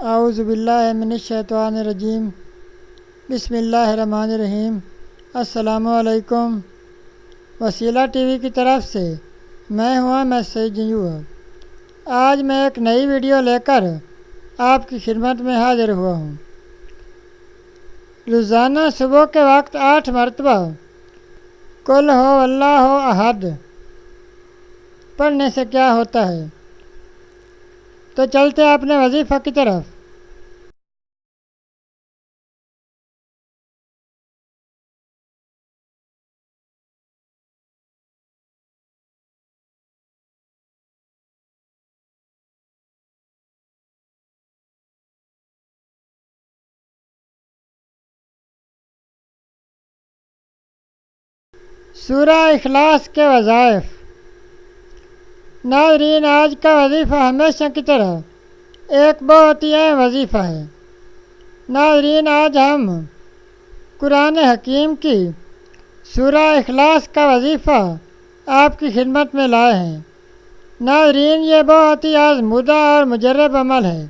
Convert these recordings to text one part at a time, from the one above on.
اعوذ باللہ من الشیطان الرجیم بسم اللہ الرحمن الرحیم۔ السلام علیکم۔ وسیلہ ٹی وی کی طرف سے میں سید جنجو۔ آج میں ایک نئی ویڈیو لے کر آپ کی خدمت میں حاضر ہوا ہوں۔ روزانہ صبح کے وقت 8 مرتبہ قل ہو اللہ احد پڑھنے سے کیا ہوتا ہے؟ تو چلتے ہیں اپنے وظیفہ کی طرف۔ سورہ اخلاص کے وظائف۔ ناظرین، آج کا وظیفہ ہمیشہ کی طرح ایک بہت ہی اہم وظیفہ ہے۔ ناظرین، آج ہم قرآن حکیم کی سورہ اخلاص کا وظیفہ آپ کی خدمت میں لائے ہیں۔ ناظرین، یہ بہت ہی آزمودہ اور مجرب عمل ہے۔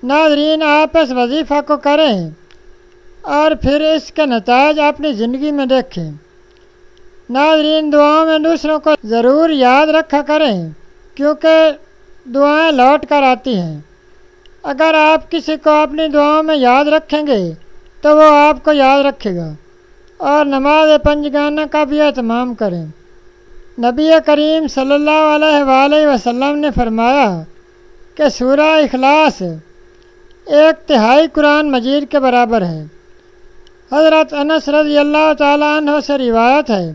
ناظرین، آپ اس وظیفہ کو کریں اور پھر اس کے نتائج اپنی زندگی میں دیکھیں۔ ناظرین، دعاؤں میں دوسروں کو ضرور یاد رکھا کریں، کیونکہ دعائیں لوٹ کر آتی ہیں۔ اگر آپ کسی کو اپنی دعاؤں میں یاد رکھیں گے تو وہ آپ کو یاد رکھے گا۔ اور نماز پنجگانہ کا بھی اہتمام کریں۔ نبی کریم صلی اللہ علیہ وآلہ وسلم نے فرمایا کہ سورہ اخلاص 1/3 قرآن مجید کے برابر ہے۔ حضرت انس رضی اللہ تعالیٰ عنہ سے روایت ہے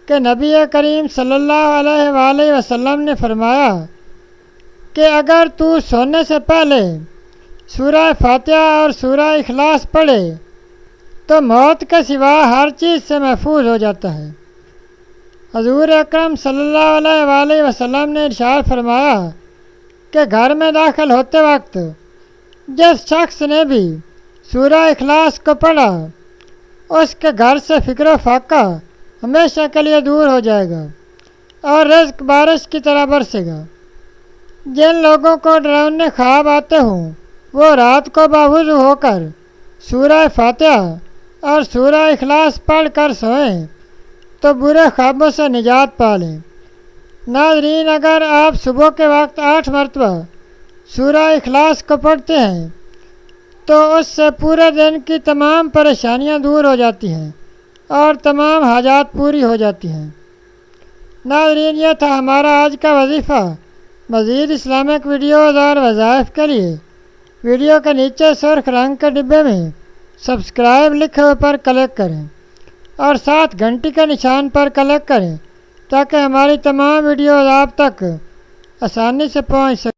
کہ نبی کریم صلی اللہ علیہ وآلہ وسلم نے فرمایا کہ اگر تو سونے سے پہلے سورہ فاتحہ اور سورہ اخلاص پڑھے تو موت کے سوا ہر چیز سے محفوظ ہو جاتا ہے۔ حضور اکرم صلی اللہ علیہ وآلہ وسلم نے ارشاد فرمایا کہ گھر میں داخل ہوتے وقت جس شخص نے بھی سورہ اخلاص کو پڑھا اس کے گھر سے فقر و فاقہ ہمیشہ کے لیے دور ہو جائے گا اور رزق بارش کی طرح برسے گا۔ جن لوگوں کو ڈراؤنے خواب آتے ہوں وہ رات کو باوضو ہو کر سورہ فاتحہ اور سورہ اخلاص پڑھ کر سوئیں تو برے خوابوں سے نجات پا لیں۔ ناظرین، اگر آپ صبح کے وقت 8 مرتبہ سورہ اخلاص کو پڑھتے ہیں تو اس سے پورے دن کی تمام پریشانیاں دور ہو جاتی ہیں اور تمام حاجات پوری ہو جاتی ہیں۔ ناظرین، یہ تھا ہمارا آج کا وظیفہ۔ مزید اسلامک ویڈیوز اور وظائف کے لیے ویڈیو کے نیچے سرخ رنگ کے ڈبے میں سبسکرائب لکھے ہوئے پر کلک کریں اور ساتھ گھنٹی کے نشان پر کلک کریں تاکہ ہماری تمام ویڈیوز آپ تک آسانی سے پہنچ سکیں۔